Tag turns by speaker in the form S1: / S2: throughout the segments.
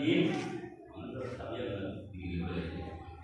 S1: din untuk sahaja diri.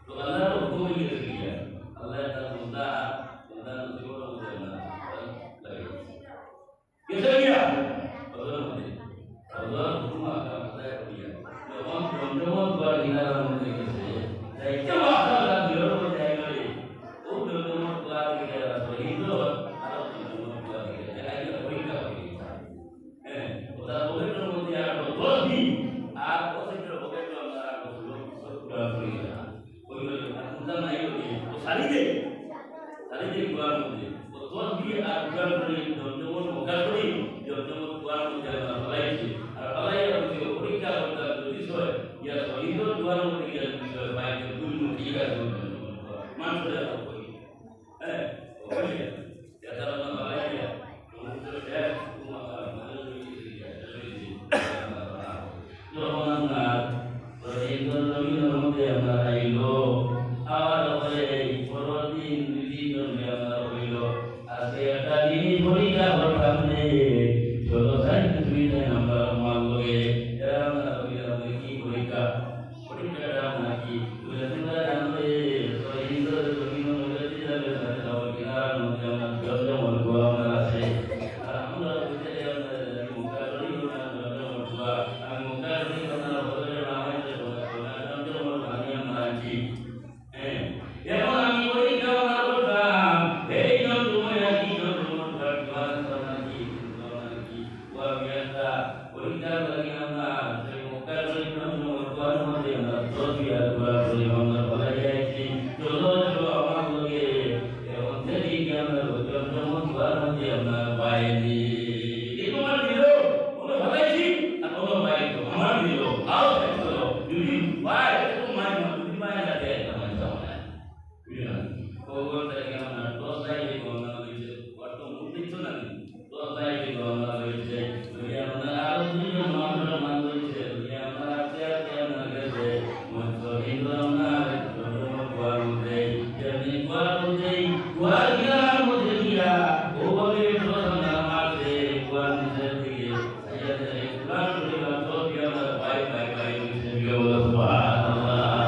S1: तो अल्लाह को हुक्म ही कर दिया अल्लाह का मुद्दा जो मुद्दा लगे कैसे किया अल्लाह हुक्म का पता दिया तो हम दोनों बार हिला मुद्दे कैसे क्या बात है दियो को जाएगा ये वो दोनों बार के वही तो अल्लाह दोनों बार के जाएगा वही का वही है उधर वो तो मुद्दे आ तो भी आप उसे जो हो गए तो हमारा को पूरा फ्री है उतना नहीं होती वो सारी दे कुआर मुझे वो तो भी आप कुआर पड़ी जो मुकाल पड़ी जो कुआर मुझे अलाई थी और अलाई और जो पूरी का होता जो दिसो है या तो इधर कुआर मुझे क्या दिसो है बाइक के कुल मुझे क्या जो मान पड़े तो कोई है वो क्या या तो हम अलाई क्या तो है वो मतलब जो हम ना तो एक दो लोग मुझे हमारा इलो आवाज होले পরদিন দুদিন আমরা হইল আজকে একটা দিন পরীক্ষা করতাম রে চলো যাই তুমি যাই আমরা মাল লগে এরা আমরা হইলাম কি পরীক্ষা পরীক্ষাটা আমরা কি তোমরা জানবে তো এই তো তুমি মনে যাবে সাথে যাও কিনা মধ্যে আমরা জমজমল গোয়া আমরা আছে আর আমরা বুঝতে আমরা মুখা করি না জমজমল গোয়া আমি মুখা করি না বলে না হয় যে জমজমল ভাঙি আমরা আছি এখন আমি পরীক্ষা করতাম এই জন্তুময় কি জন্তুময় কাটবার কি ওয়া বিয়াটা পরীক্ষা করি আমরা সেই মুখা করি জন্তুময় কোয়ার মধ্যে আমরা তসবিয়া দোয়া করি আমরা বলা যাইছি চলো চলো আমার লগে এখন দেখি কি আমরা জন্তুময় কোয়ার মধ্যে আমরা বাইনি তোমার দিল বলে ভালাইছি আর তোমার বাইক আমার দিল আও চলো যদি বাই তোমার যদি বাই লাগে আমার সামনে Pokok dari mana? Dosa ini mana lagi? Waktu mungkin tu nanti. Dosa ini mana lagi? Dia mana harus dia mana mana lagi? Dia mana dia mana lagi? Muncul itu mana? Muncul baru deh. Jadi baru deh. Warga muncul dia. Oh ini dosa nama deh. Warga muncul dia. Saya dari pulang dari kantor dia baik baik baik. Dia Allah Subhanallah.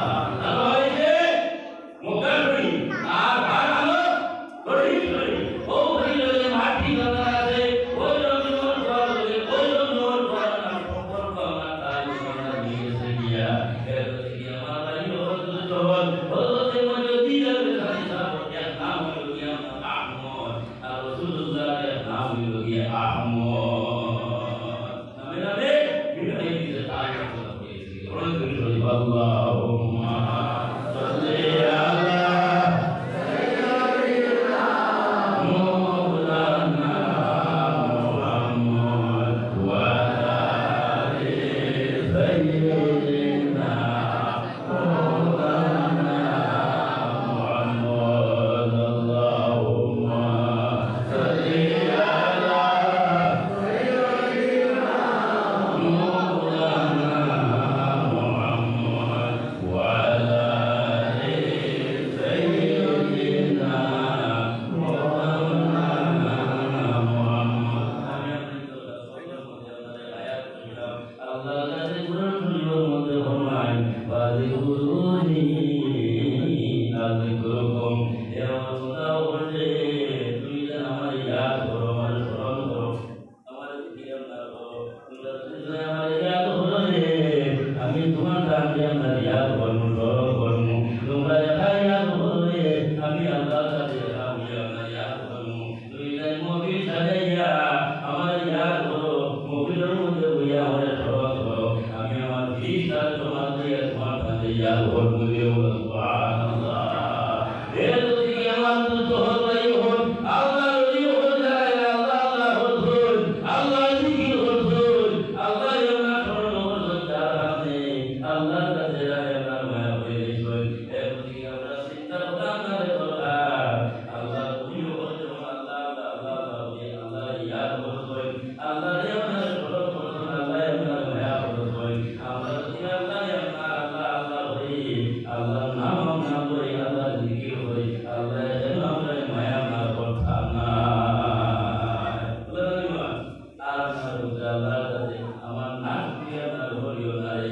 S1: আমার নাম দিয়ে আমার হরিও নাই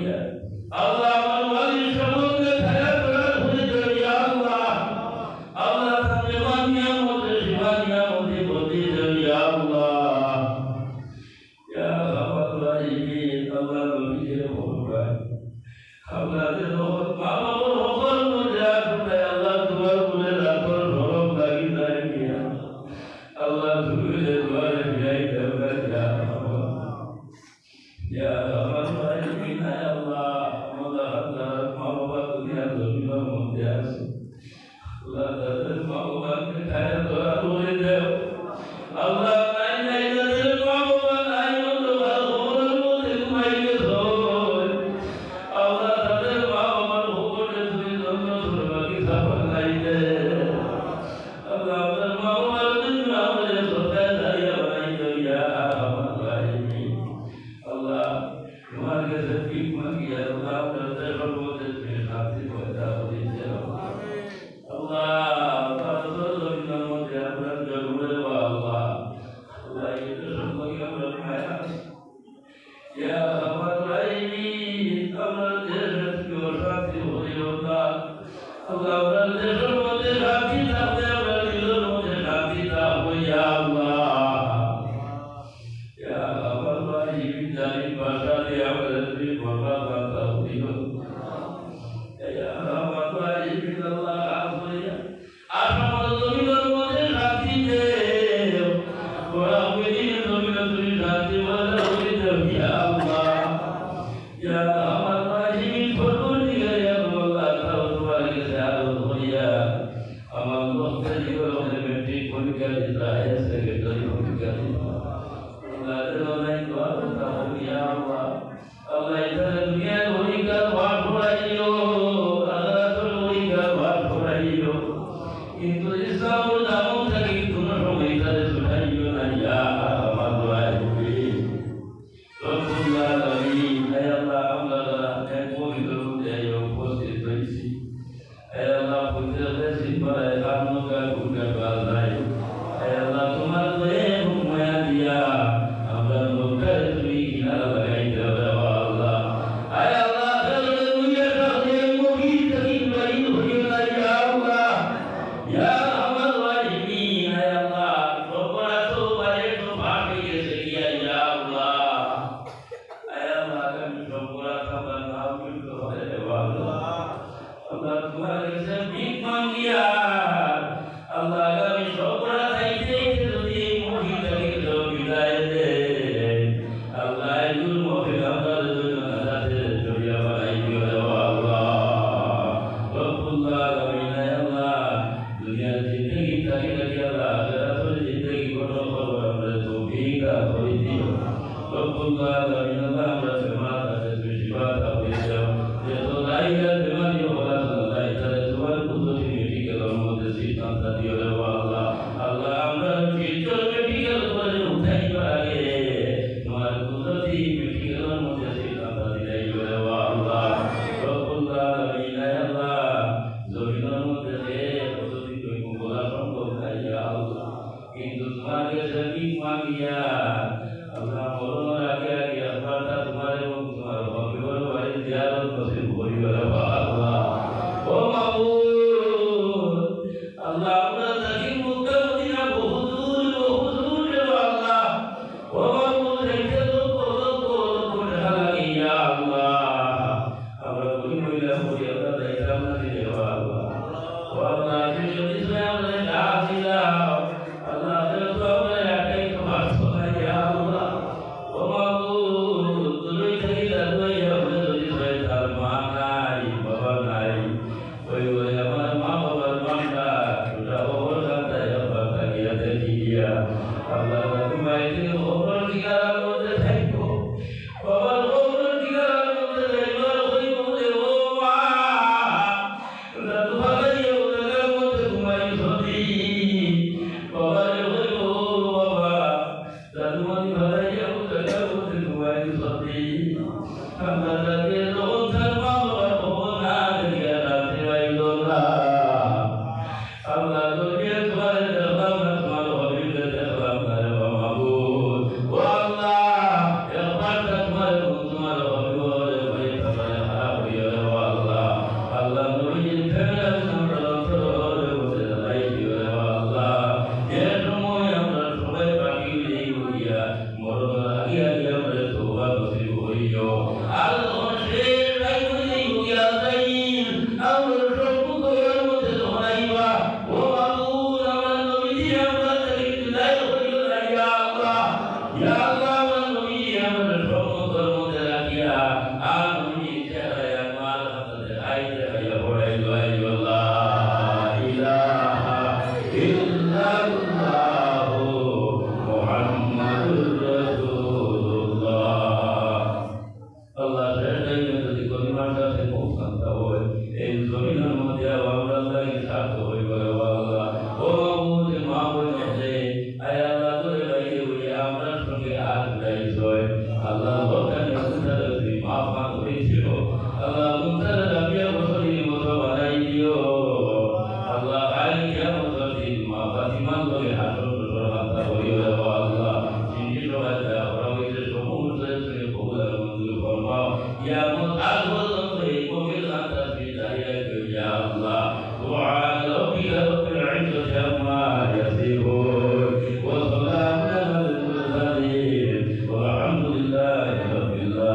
S1: দিয়া আল্লাহ আমার ওয়ালির সম্বন্ধে খায়া করা হয়ে যাবে আল্লাহ আল্লাহ তাকে মানিয়া মধ্যে শিবানিয়া মধ্যে বদলে যাবে আল্লাহ ইয়া আমার রাহিমিন আল্লাহ নবীকে বলবা আল্লাহ যেন মা বাবার হকর মধ্যে আসবে আল্লাহ তোমার বলে রাখো সরব লাগি যায় নিয়া আল্লাহ তুমি দুয়ারে বিয়াই দেবে ইয়া আমার রাহিমিন আল্লাহ আমাদের আল্লাহ মা বাবা দুনিয়া জমিনের মধ্যে আছে আল্লাহ তাদের মা বাবাকে খায়া তোরা বলে দেও আল্লাহ নাই নাই তাদের মা বাবা নাই মতো খবরের মধ্যে ঘুমাই গেছ আল্লাহ তাদের মা বাবার হুকুমে তুমি জন্য সুরবাকি সাফা নাই দে আল্লাহ আমাদের মা বাবার জন্য আমাদের সদায় দাঁড়িয়ে বানাই দিয়া আমার রাহিমিন আল্লাহ তোমার কাছে ঠিক মাগিয়া আল্লাহ তাদের সর্বদে তুমি শান্তি পয়দা করে দেও আল্লাহ তাদের জমিনের মধ্যে আমরা জন্মে দেওয়া আল্লাহ আল্লাহ এটা সম্পর্কে আমরা মায়া ইয়া আমার রাহিমিন আমরা দেশের কি অশান্তি হইও না আল্লাহ আমরা দেশের মধ্যে শান্তি থাকলে আমরা নিজের মধ্যে শান্তি থাকবো ইয়া আল্লাহ ইয়া আমার রাহিমিন জানি ভাষা দিয়ে আমাদের তুমি বরবাদ বার্তা হইও ইয়া আমার রাহিমিন আল্লাহ আসইয়া আমার জমিনের মধ্যে শান্তি দেও ওরা ওইদিন জমিনে তুমি শান্তি বলে হয়ে যাও ইয়া আল্লাহ ইয়া আমার রাহিমিন পরবর্তীকালে ইয়া আল্লাহ তাও তোমার কাছে আরো হইয়া আমার দোস্তের জীবনে মেট্রিক পরীক্ষা দিতে হায়ার সেকেন্ডারি পরীক্ষা দিতে আল্লাহ দেওয়াই দোয়া করতে হবে ইয়া আল্লাহ আল্লাহ এখানে দুনিয়ার পরীক্ষার ভার পড়াইও আল্লাহ তোর পরীক্ষার ভার পড়াইও কিন্তু ইসলামের দাম থাকি কোনো সময় তাদের শুনাইও না ইয়া আমার রাহিমিন রব্বুল আলামিন হে আল্লাহ আমরা এক পবিত্র মধ্যে উপস্থিত হয়েছি হে আল্লাহ পবিত্র সিপাহে কানুকা গুণগান বাজাই হে আল্লাহ তোমার দয়ে হুমায়া দিয়া আমরা নৌকায় তুমি কিনারা লাগাই দেবে আল্লাহ হে আল্লাহ ফেরলে মুইয়া সাথে মুখি থাকি বাড়ি হইও না ইয়া আল্লাহ ইয়া আমার রাহিমিন হে আল্লাহ সবরা তো বারে তো ভাগে গেছে ইয়া আল্লাহ হে আল্লাহ আমি সবরা খাবার নাও কিন্তু হয়ে আল্লাহ আল্লাহ তোমার কাছে ভিক মাঙ্গিয়া আল্লাহ আমি সবরা চাইতে যদি এই মুখি থাকি তো বিদায় দে আল্লাহ এগুলো মুখে আমাদের জন্য নাজাতে জড়িয়া বানাই দিও আল্লাহ রব্বুল আলামিন হে আল্লাহ দুনিয়ার জিন্দগি থাকি থাকি আল্লাহ আখিরাতের জিন্দগি গঠন করবার আমরা তৌফিক দান করে দিও রব্বুল আলামিন আল্লাহ আমরা তোমার কাছে বেশিরভাগ হয়ে যাও যে তো লাইগা বেমারি হলা আল্লাহ তাআলা তোমার কুদরতি মেডিকেলের মধ্যে সিদ্ধান্ত দিও রে আল্লাহ আল্লাহ আমরা ফিউচার মেডিকেল করে উঠাইবার আগে তোমার কুদরতি মেডিকেলের মধ্যে সিদ্ধান্ত দিলাই রে আল্লাহ রব্বুল আলামিন হে আল্লাহ জমিনের মধ্যে যে কুদরতি কইব বলা সম্ভব নাই আল্লাহ কিন্তু তোমার কাছে ভিক মাগিয়া আল্লাহ মরণের আগে আগে আল্লাহ তোমার এবং তোমার হবিবর বাড়ি জিয়ারত নসিব করিবে আল্লাহ ও মাবুদ আল্লাহ আমরা থাকি মক্কা মদিনা বহু দূর রে আল্লাহ ও মাবুদ দেখতে তো কত লাগে ইয়া আল্লাহ আমরা বলি মহিলা বলি আমরা দেখলাম না রে আল্লাহ ও আল্লাহ তুমি যদি আমরা ডাক দিলাম আল্লাহ তো আমরা একাই তো বাঁচবো না ইয়া আল্লাহ ও মাবুদ তুমি থাকি লাগবে আমরা যদি তার মা নাই বাবা নাই ওই ওই আমার মা বাবার মানটা ওটা ওর কাছে আবার তাকিয়া দেখিয়া আল্লাহ তোমায় দিন ওপর ঠিকানার মধ্যে থাকবো বাবার ওপর ঠিকানার মধ্যে থাকবো ওই বলে ও মা দাদু ভাইয়া ওদের মধ্যে ঘুমাই সদি বাবার ওই ও বাবা দাদু মানি ভাইয়া ওদের মধ্যে ঘুমাই সদি আল্লাহ তাকে রোজ তার মা বাবার খবর না দেখিয়া রাতে বাইল না আল্লাহ তোকে তোমার দেখলাম না তোমার হবিবকে দেখলাম না রে মাবুদ ও আল্লাহ একবার তোমার হবিবর يا متعب الطريق بالأنت في ذلك يا الله سبحان ربك رب العزة عما يصفون وسلام على المرسلين والحمد لله رب العالمين